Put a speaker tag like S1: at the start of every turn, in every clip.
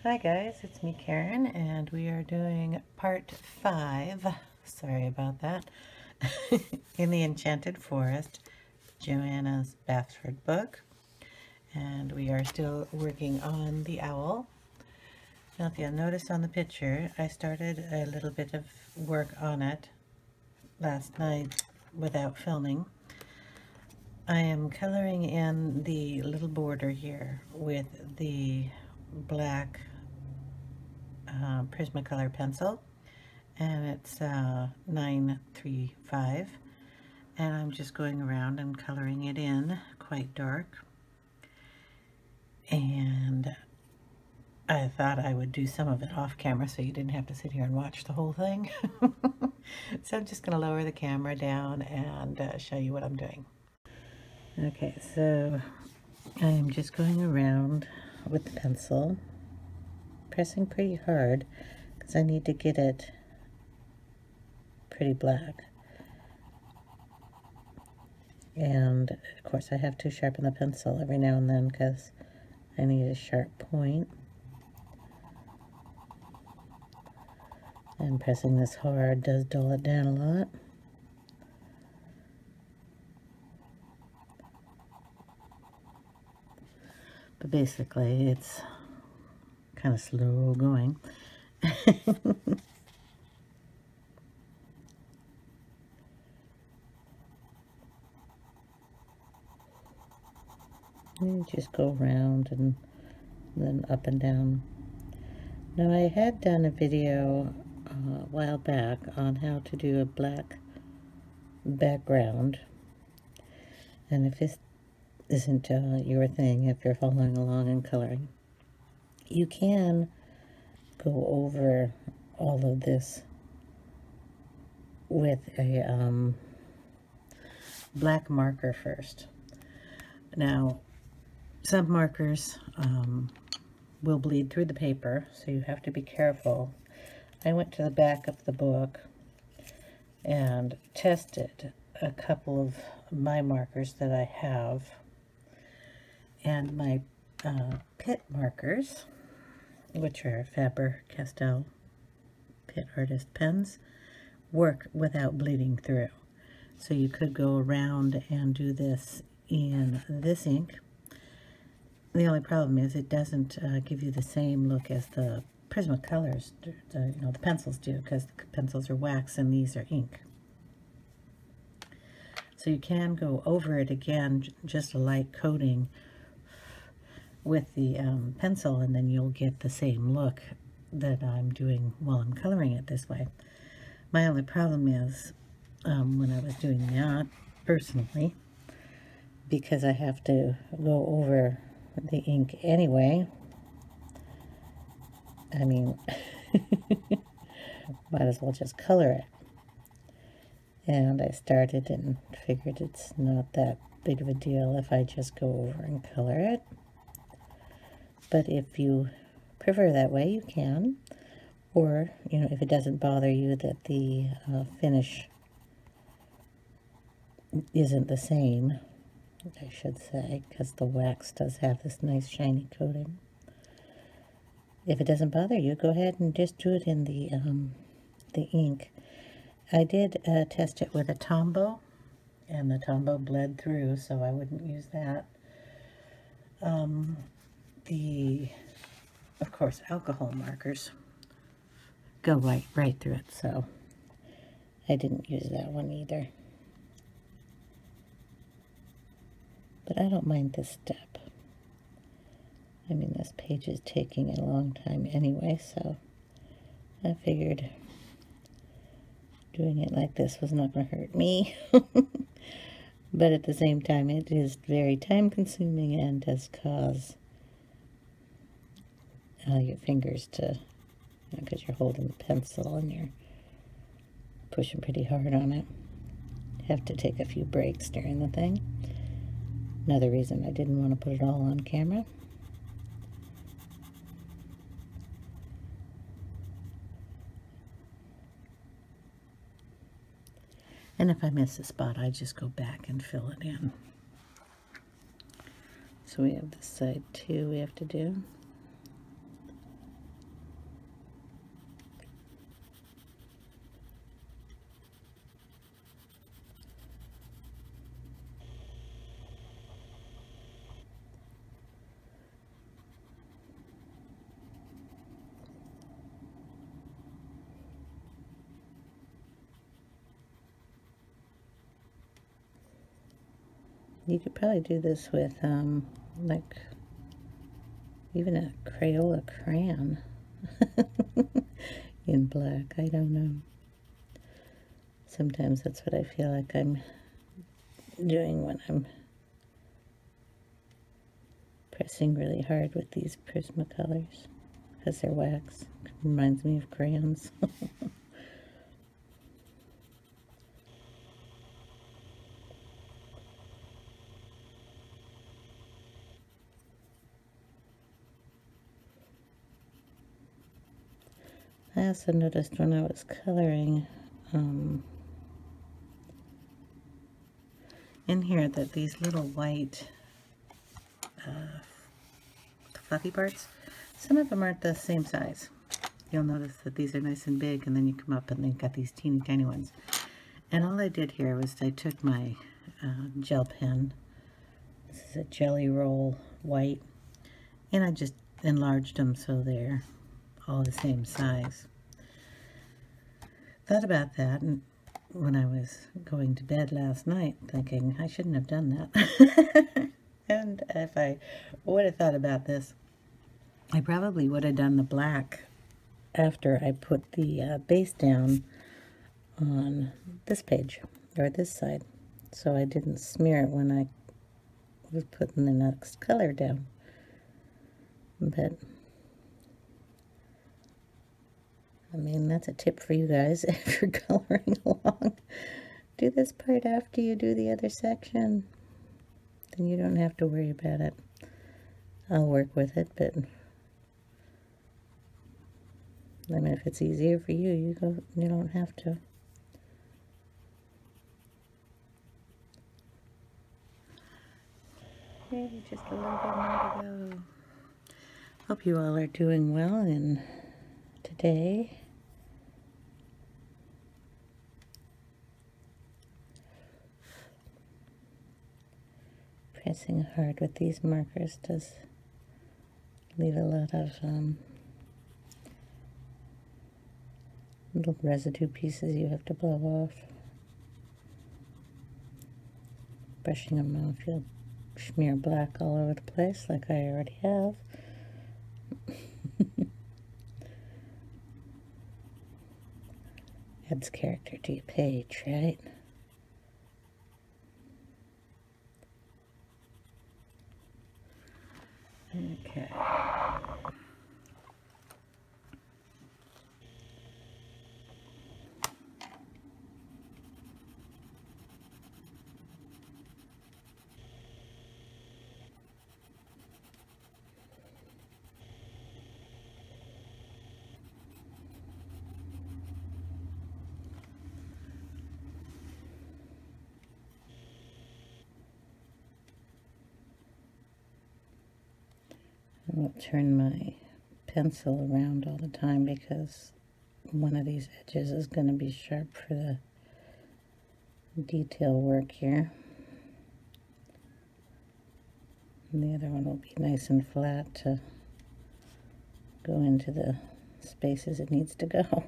S1: Hi guys, it's me Karen, and we are doing part 5, sorry about that, in the Enchanted Forest, Johanna's Basford book, and we are still working on the owl. Now if you'll notice on the picture, I started a little bit of work on it last night without filming. I am coloring in the little border here with the black Prismacolor pencil, and it's 935, and I'm just going around and coloring it in quite dark. And I thought I would do some of it off camera so you didn't have to sit here and watch the whole thing. So I'm just going to lower the camera down and show you what I'm doing. Okay, so I'm just going around with the pencil, pressing pretty hard because I need to get it pretty black. And of course I have to sharpen the pencil every now and then because I need a sharp point. And pressing this hard does dull it down a lot. But basically it's kind of slow going. You just go around and then up and down. Now I had done a video a while back on how to do a black background, and if this isn't your thing, if you're following along and coloring, you can go over all of this with a black marker first. Now, some markers will bleed through the paper, so you have to be careful. I went to the back of the book and tested a couple of my markers that I have, and my Pitt markers, which are Faber-Castell Pitt Artist pens, work without bleeding through. So you could go around and do this in this ink. The only problem is it doesn't give you the same look as the Prismacolors, the pencils do, because the pencils are wax and these are ink. So you can go over it again, just a light coating with the pencil, and then you'll get the same look that I'm doing while I'm coloring it this way. My only problem is when I was doing that personally, because I have to go over the ink anyway, I mean, might as well just color it. And I started and figured it's not that big of a deal if I just go over and color it. But if you prefer that way, you can. Or, if it doesn't bother you that the finish isn't the same, I should say, because the wax does have this nice shiny coating. If it doesn't bother you, go ahead and just do it in the ink. I did test it with a Tombow, and the Tombow bled through, so I wouldn't use that. Of course, alcohol markers go right through it, so I didn't use that one either. But I don't mind this step. I mean, this page is taking a long time anyway, so I figured doing it like this was not going to hurt me. But at the same time, it is very time consuming and does cause your fingers to, because you're holding the pencil and you're pushing pretty hard on it. You have to take a few breaks during the thing. Another reason I didn't want to put it all on camera. And if I miss a spot, I just go back and fill it in. So we have this side too we have to do. You could probably do this with, like, even a Crayola crayon in black. I don't know. Sometimes that's what I feel like I'm doing when I'm pressing really hard with these Prismacolors, because they're wax. It reminds me of crayons. I also noticed when I was coloring in here that these little white fluffy parts, some of them aren't the same size. You'll notice that these are nice and big, and then you come up and they've got these teeny tiny ones. And all I did here was I took my gel pen, this is a Jelly Roll white, and I just enlarged them so they're all the same size. Thought about that and when I was going to bed last night, thinking I shouldn't have done that. And if I would have thought about this, I probably would have done the black after I put the base down on this page, or this side, so I didn't smear it when I was putting the next color down. But I mean, that's a tip for you guys if you're coloring along. Do this part after you do the other section. Then you don't have to worry about it. I'll work with it, but I mean, if it's easier for you, you don't have to. Okay, just a little bit more to go. Hope you all are doing well, and today pressing hard with these markers does leave a lot of little residue pieces you have to blow off. Brushing them off, you'll smear black all over the place like I already have. Adds character to your page, right? Okay. I will turn my pencil around all the time because one of these edges is going to be sharp for the detail work here. And the other one will be nice and flat to go into the spaces it needs to go.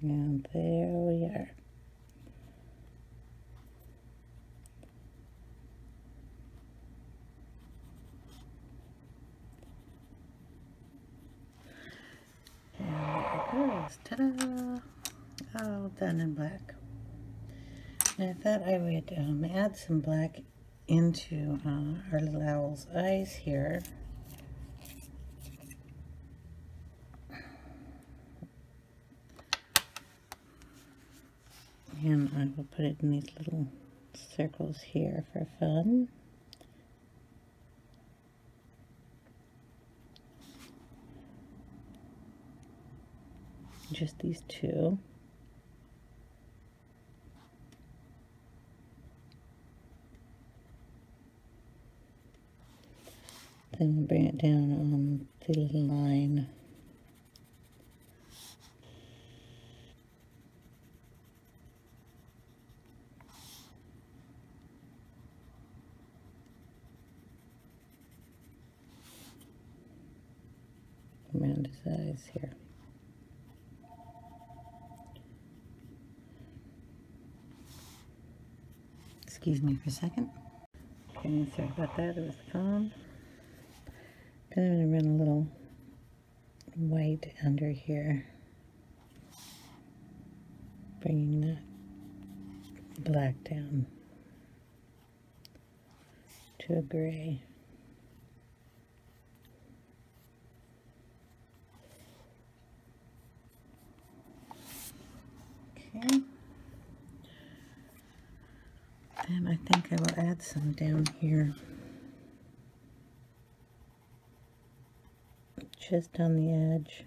S1: And there we are. And there it goes. Ta-da! All done in black. And I thought I would add some black into our little owl's eyes here. And I will put it in these little circles here for fun. Just these two. Then we'll bring it down on the line. around his eyes here. Excuse me for a second. Okay, sorry about that, it was the phone. Then I'm going to run a little white under here, bringing that black down to a gray. Okay. And I think I will add some down here, just on the edge.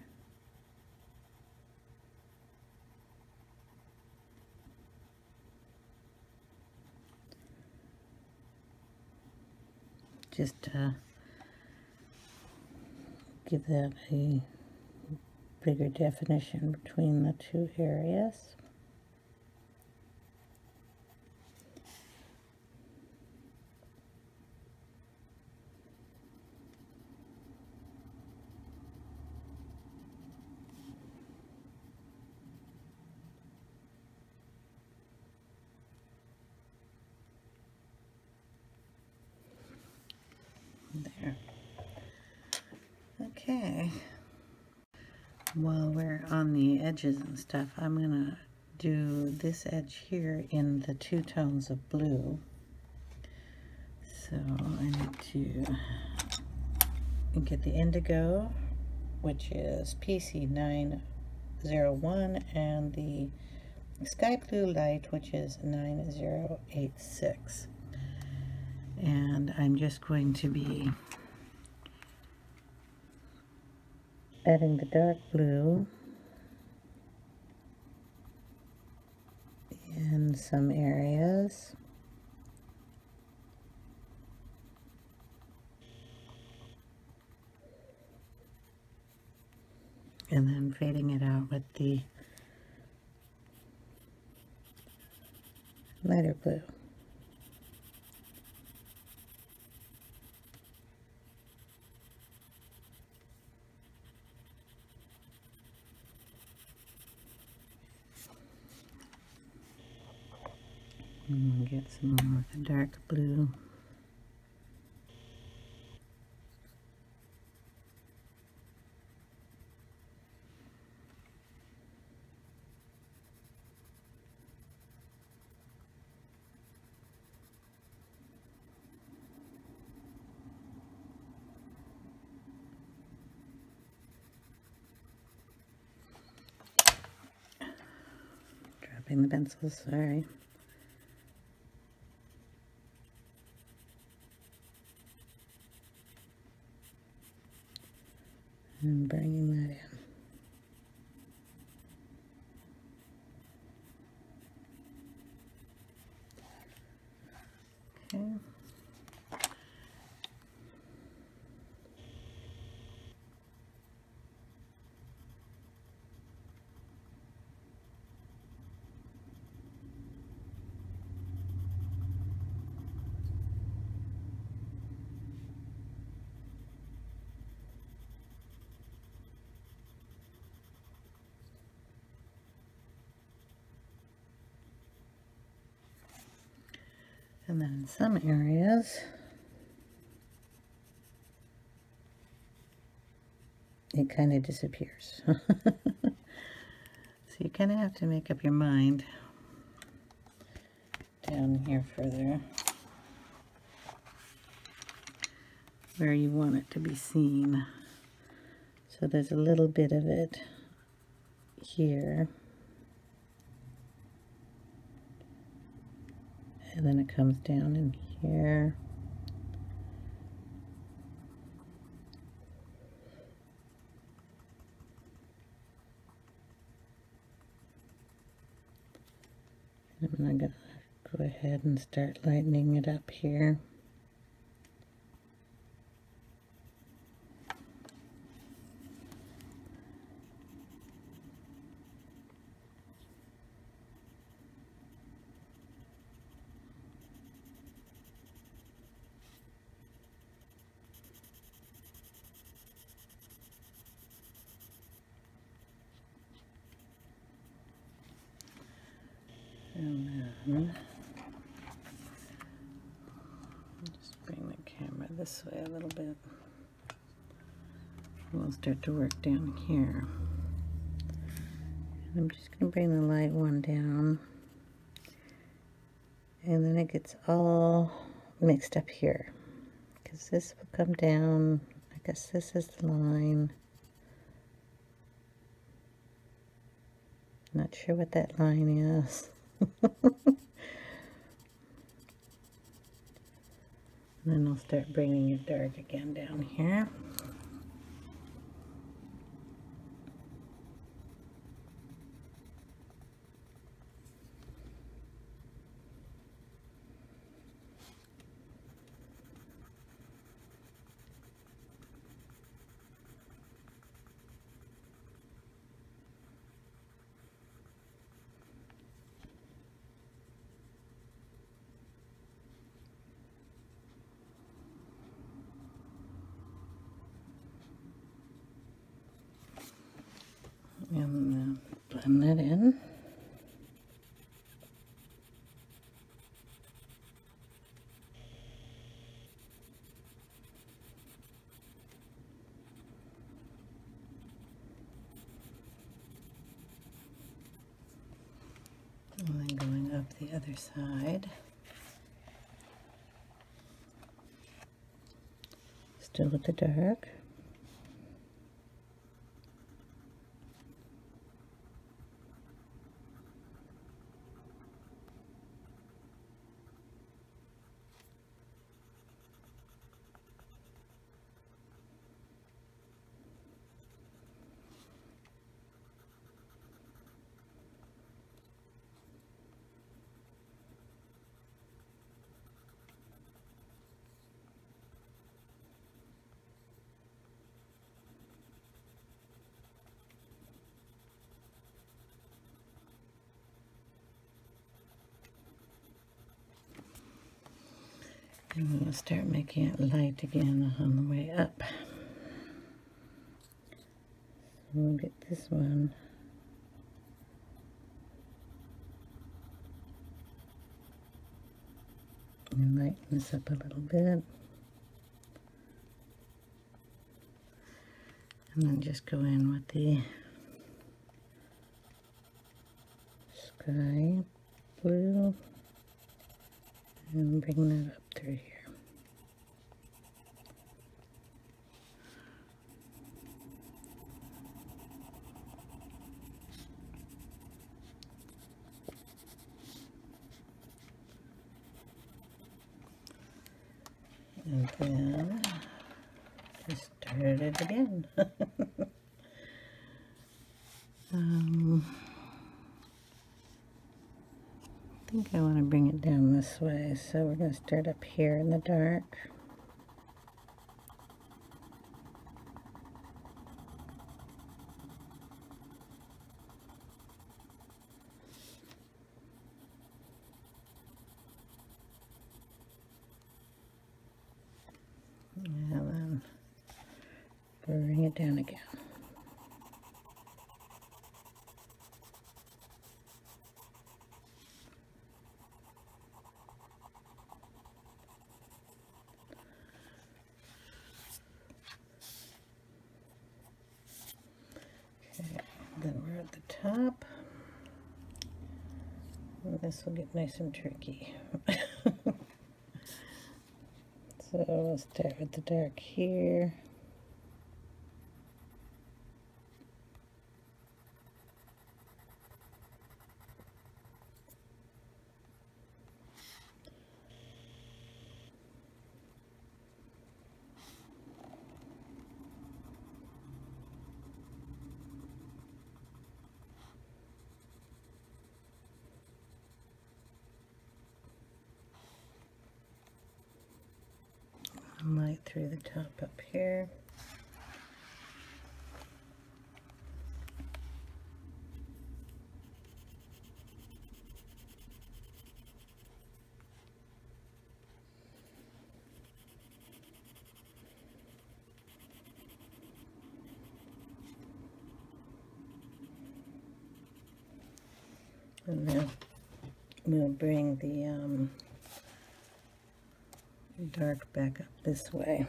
S1: Just give that a bigger definition between the two areas. There. Okay. While we're on the edges and stuff, I'm gonna do this edge here in the two tones of blue. So I need to get the Indigo, which is PC 901, and the Sky Blue Light, which is 9086. And I'm just going to be adding the dark blue in some areas. And then fading it out with the lighter blue. And we'll get some more of the dark blue. Dropping the pencils, sorry. And bringing that in. Okay. And then in some areas, it kind of disappears. So you kind of have to make up your mind down here further where you want it to be seen. So there's a little bit of it here. And then it comes down in here. And I'm going to go ahead and start lightening it up here. And then just bring the camera this way a little bit. We'll start to work down here. I'm just going to bring the light one down. And then it gets all mixed up here. Because this will come down. I guess this is the line. Not sure what that line is. And then I'll start bringing it dark again down here. And blend that in. And then going up the other side. Still with the dark. And we'll start making it light again on the way up. So we'll get this one. And lighten this up a little bit. And then just go in with the sky blue and bring that up through here. And then just start it again. I think I want to bring it down this way, so we're going to start up here in the dark. And then bring it down again. Then we're at the top. And this will get nice and tricky. So we'll start with the dark here. Light through the top up here. And then we'll bring the dark back up this way.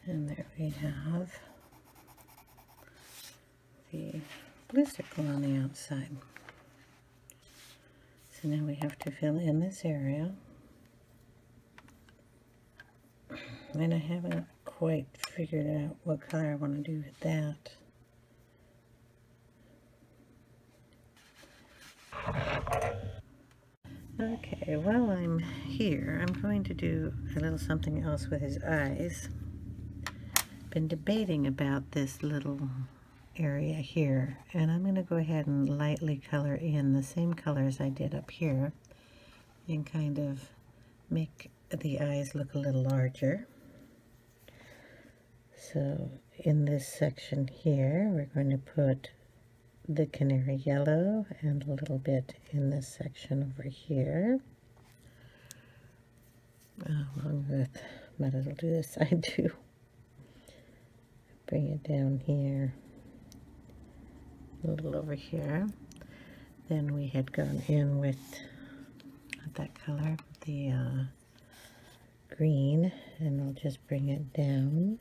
S1: And there we have the blue circle on the outside. So now we have to fill in this area. And I haven't quite figured out what color I want to do with that. Okay, while I'm here, I'm going to do a little something else with his eyes. Been debating about this little area here, and I'm going to go ahead and lightly color in the same colors I did up here and kind of make the eyes look a little larger. So in this section here, we're going to put the Canary Yellow and a little bit in this section over here. Along with, might as well do this side too. Bring it down here, a little over here. Then we had gone in with that color, the green, and we'll just bring it down.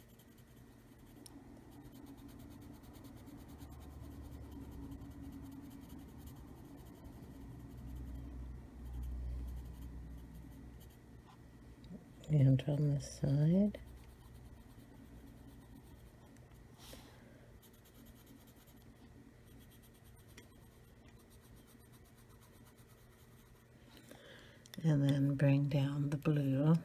S1: And on this side. And then bring down the blue.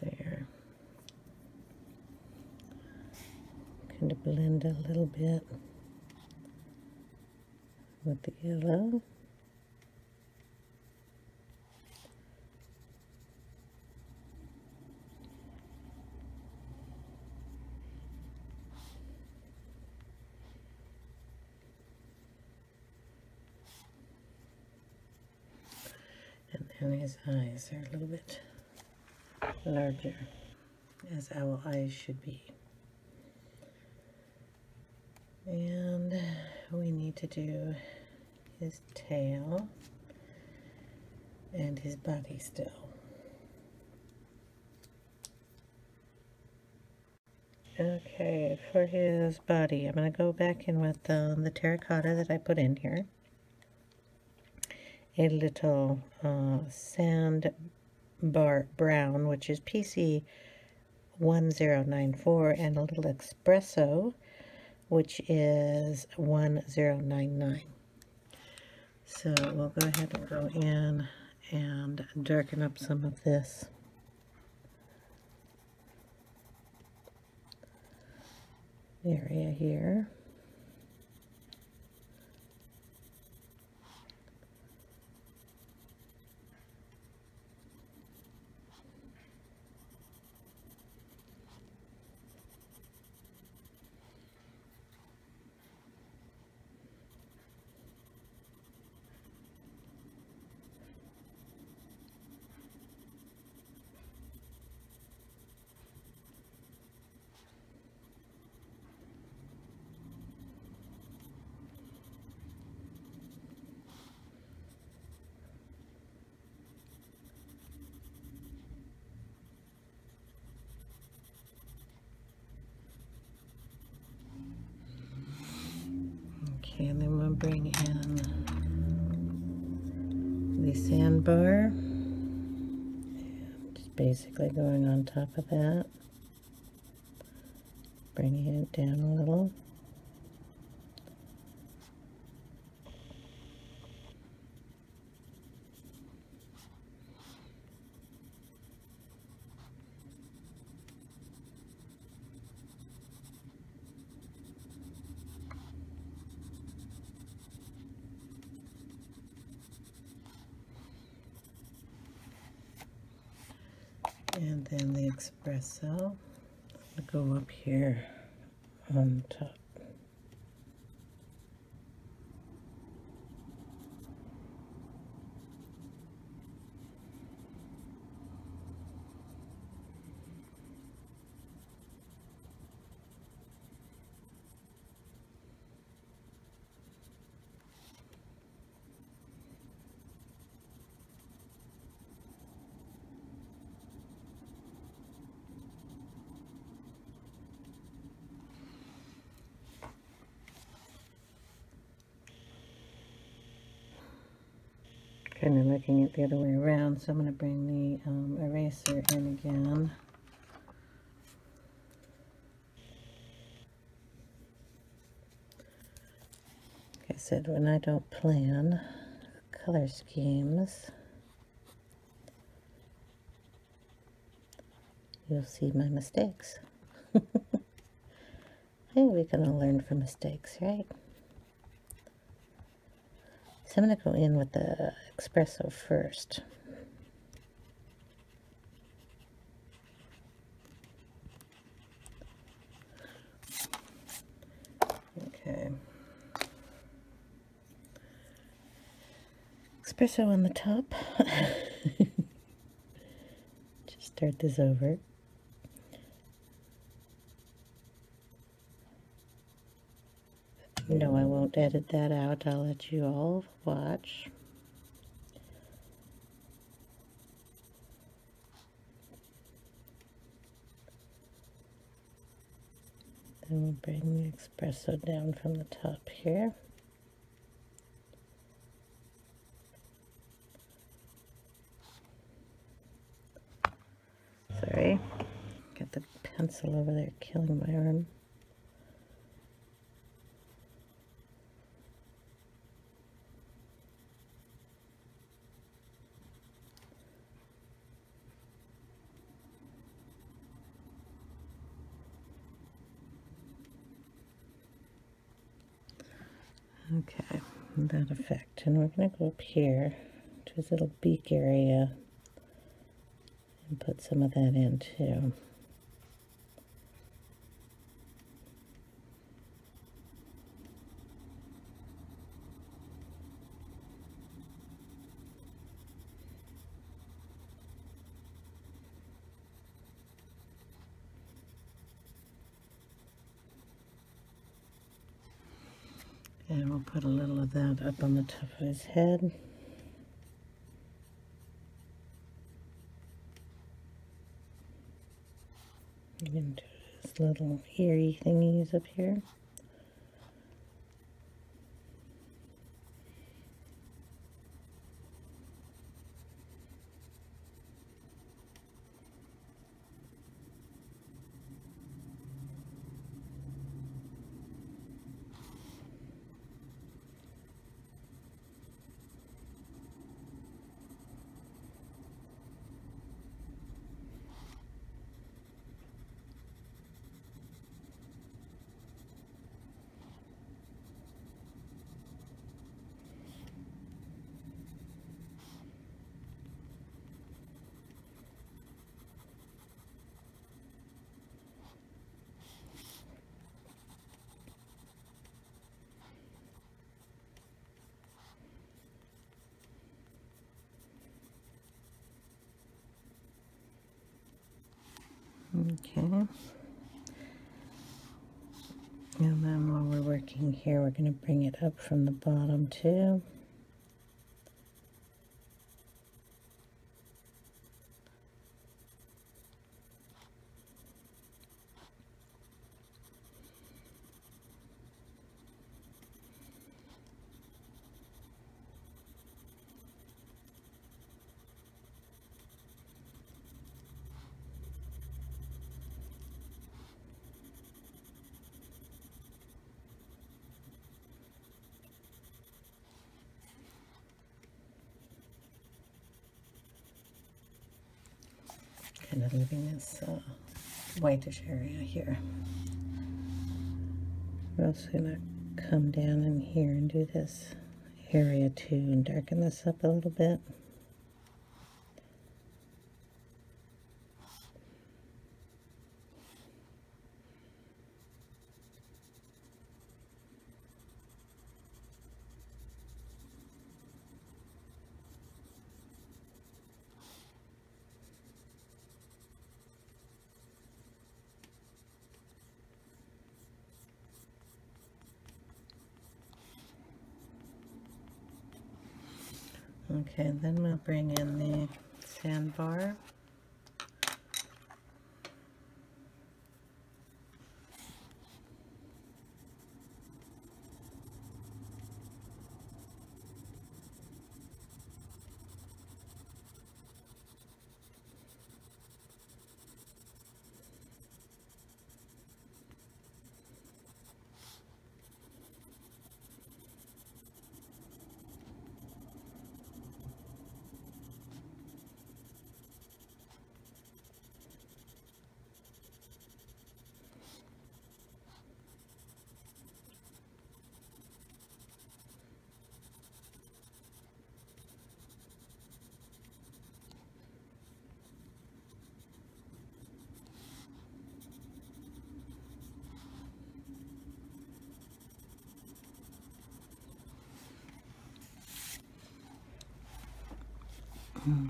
S1: There. Kind of blend a little bit with the yellow. And then his eyes are a little bit larger, as owl eyes should be. And we need to do his tail and his body still. Okay, for his body, I'm going to go back in with the terracotta that I put in here. A little Sandbar brown, which is PC 1094, and a little Espresso, which is 1099. So we'll go ahead and go in and darken up some of this. Area here. bring in the Sandbar. Just basically going on top of that, bringing it down a little. And then the espresso will go up here on top. Kind of looking at the other way around, so I'm going to bring the eraser in again. Like I said, when I don't plan color schemes, you'll see my mistakes. Hey, we can all learn from mistakes, right? So I'm going to go in with the espresso first. Okay. Espresso on the top. Just start this over. No, I won't edit that out. I'll let you all watch. Then we'll bring the espresso down from the top here. Sorry, got the pencil over there killing my arm. Okay, that effect. And we're going to go up here to his little beak area and put some of that in too. And we'll put a little of that up on the top of his head. Into his little eary thingies up here. Okay. And then while we're working here, we're going to bring it up from the bottom too. kind of leaving this whitish area here. We're also going to come down in here and do this area too and darken this up a little bit. Okay, then we'll bring in the Sandbar.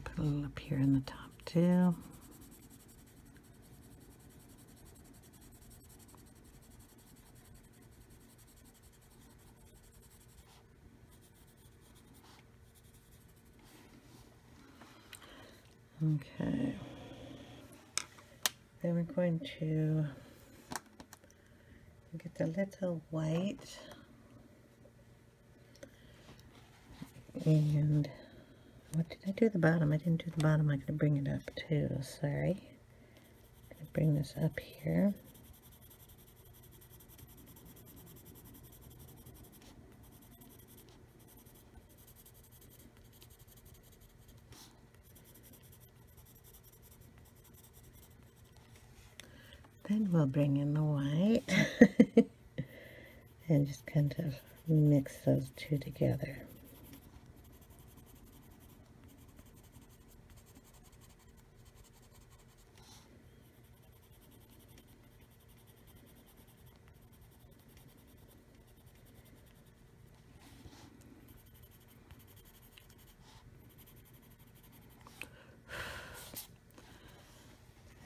S1: Put a little up here in the top too. Okay. Then we're going to get the little white and what did I do the bottom? I didn't do the bottom. I'm going to bring it up too. Sorry. I'm going to bring this up here. Then we'll bring in the white and just kind of mix those two together.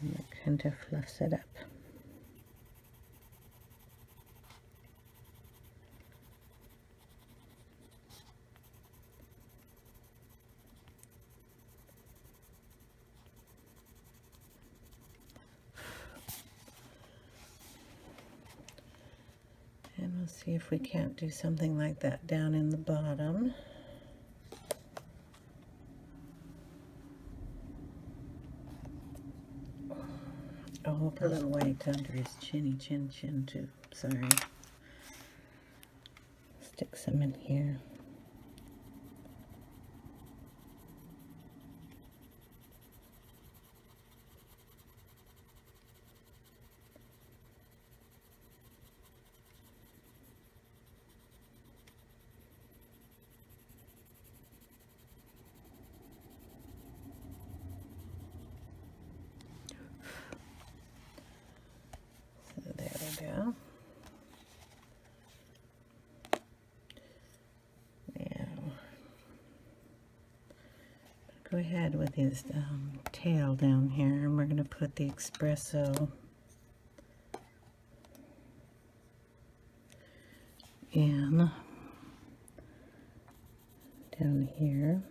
S1: And it kind of fluffs it up. And we'll see if we can't do something like that down in the bottom. Oh, we'll put a little white under his chin too. Sorry. Stick some in here. Go. Now, go ahead with his tail down here, and we're going to put the espresso in down here.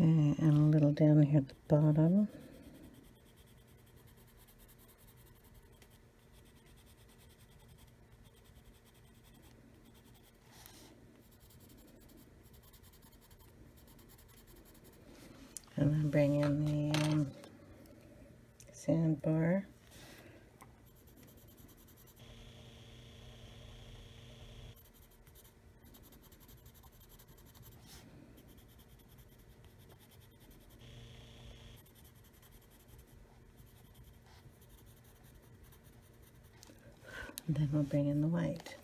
S1: Okay, and a little down here at the bottom. And then bring in the sandbar. And then we'll bring in the white.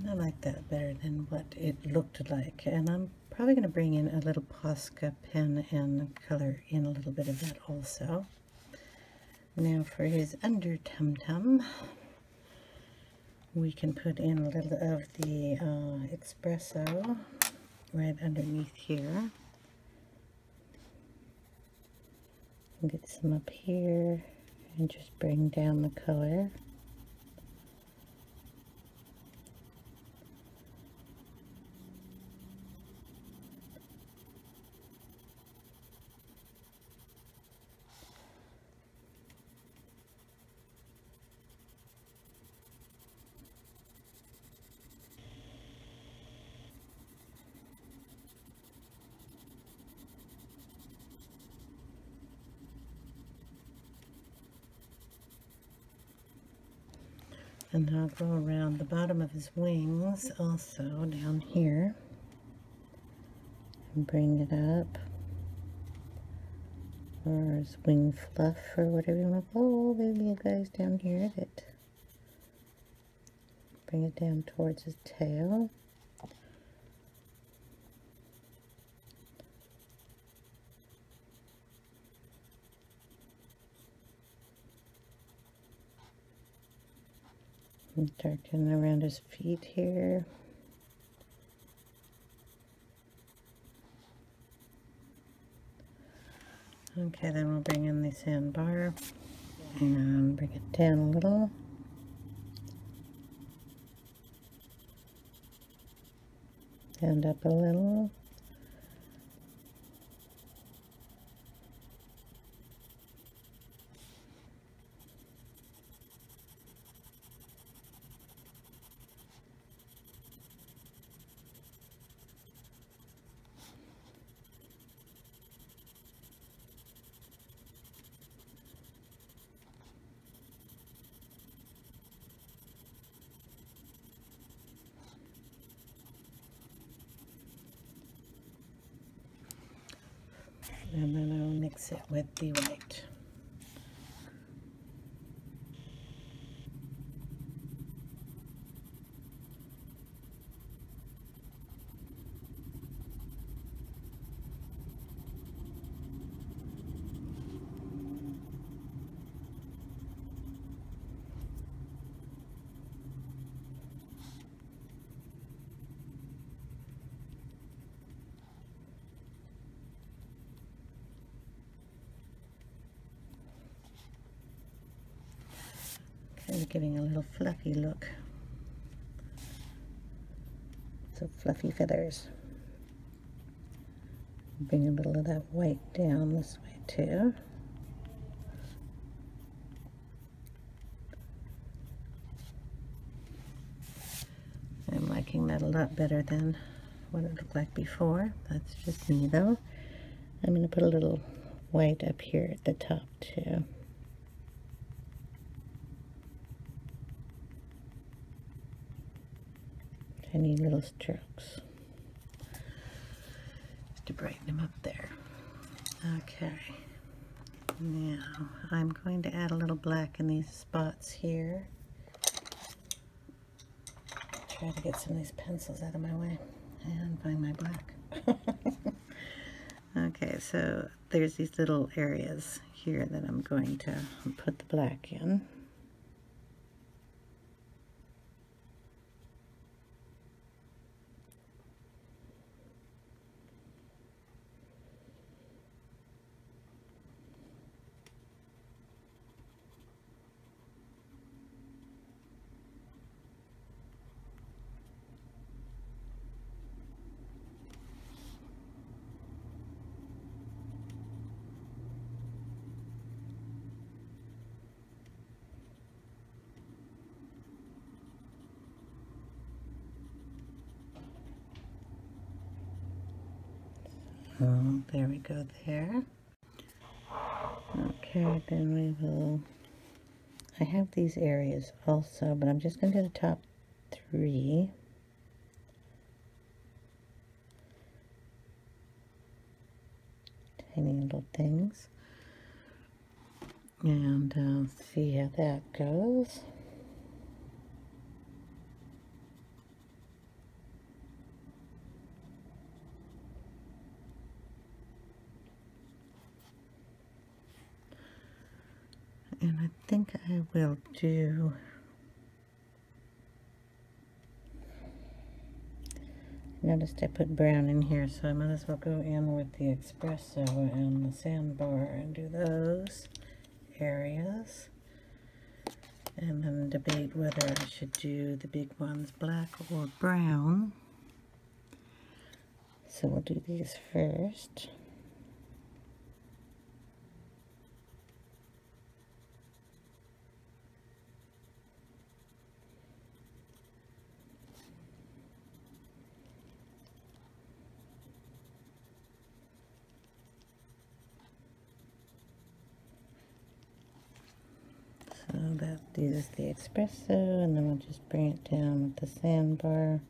S1: I like that better than what it looked like, and I'm probably going to bring in a little Posca pen and color in a little bit of that also. Now for his under tum-tum, we can put in a little of the Espresso right underneath here. And get some up here and just bring down the color. And then I'll go around the bottom of his wings also down here and bring it up, or his wing fluff, or whatever you want to call maybe it goes down here that bring it down towards his tail. And darken around his feet here. Okay, then we'll bring in the sandbar and bring it down a little. And up a little. And then I'll mix it with the white. Kind of giving a little fluffy look. So fluffy feathers. Bring a little of that white down this way too. I'm liking that a lot better than what it looked like before. That's just me though. I'm going to put a little white up here at the top too. Tiny little strokes to brighten them up there. Okay. Now, I'm going to add a little black in these spots here. Try to get some of these pencils out of my way and find my black. Okay, so there's these little areas here that I'm going to put the black in. Oh, there we go there. Okay, then we will, I have these areas also, but I'm just going to do the top 3. Tiny little things. And see how that goes. And I think I will do, noticed I put brown in here, so I might as well go in with the Espresso and the Sandbar and do those areas. And then debate whether I should do the big ones black or brown. So we'll do these first. So that is the Espresso, and then we'll just bring it down with the Sandbar.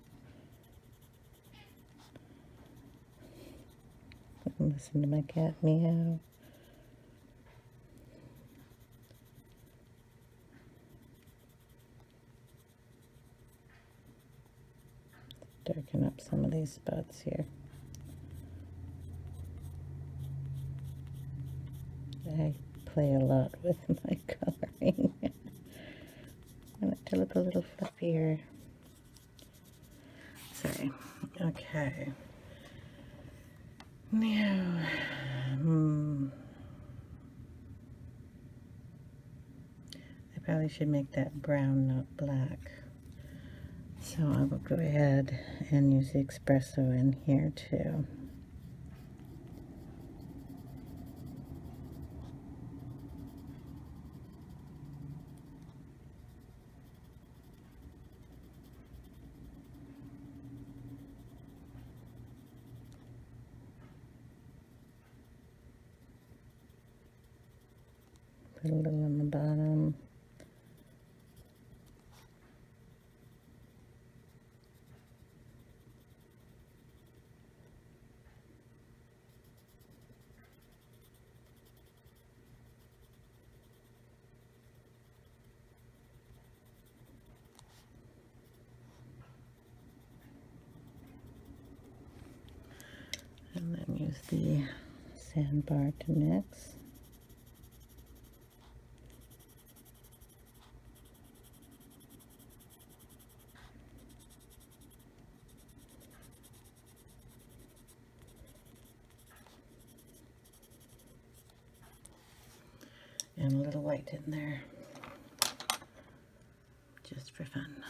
S1: Listen to my cat meow. Darken up some of these spots here. I play a lot with my coloring. I want it to look a little fluffier. Sorry. Okay. Now, I probably should make that brown, not black. So I will go ahead and use the Espresso in here too. Put a little on the bottom. And then use the Sandbar to mix. And a little white in there, just for fun.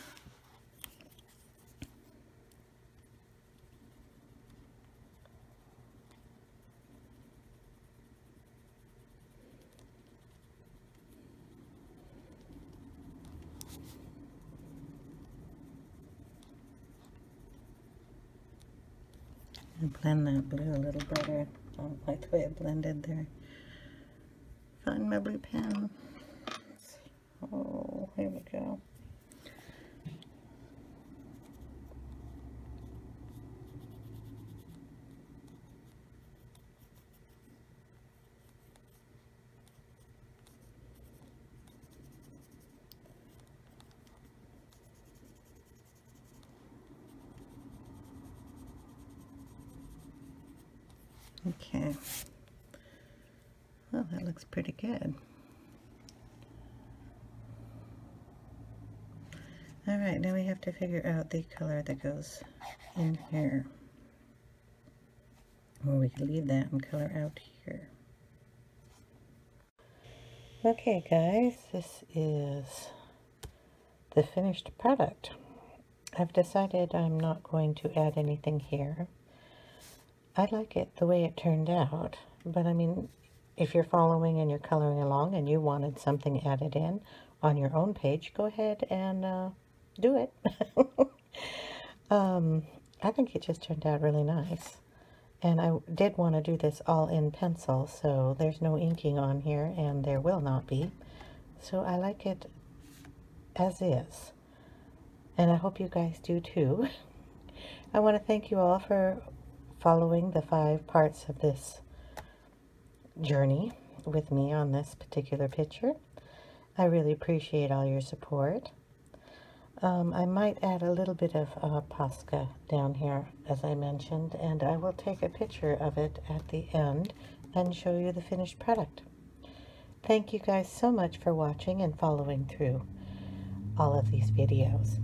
S1: And blend that blue a little better. I don't like the way it blended there. Find my blue pen. Oh, here we go. Okay. Well, that looks pretty good. Alright, now we have to figure out the color that goes in here. Or we could leave that and color out here. Okay guys, this is the finished product. I've decided I'm not going to add anything here. I like it the way it turned out, but I mean, if you're following and you're coloring along and you wanted something added in on your own page, go ahead and do it. I think it just turned out really nice. And I did want to do this all in pencil, so there's no inking on here, and there will not be. So I like it as is. And I hope you guys do too. I want to thank you all for following the 5 parts of this journey with me on this particular picture. I really appreciate all your support. I might add a little bit of Posca down here, as I mentioned, and I will take a picture of it at the end and show you the finished product. Thank you guys so much for watching and following through all of these videos.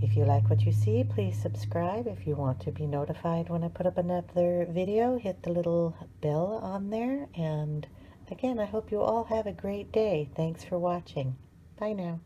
S1: If you like what you see, please subscribe. If you want to be notified when I put up another video, hit the little bell on there. And again, I hope you all have a great day. Thanks for watching. Bye now.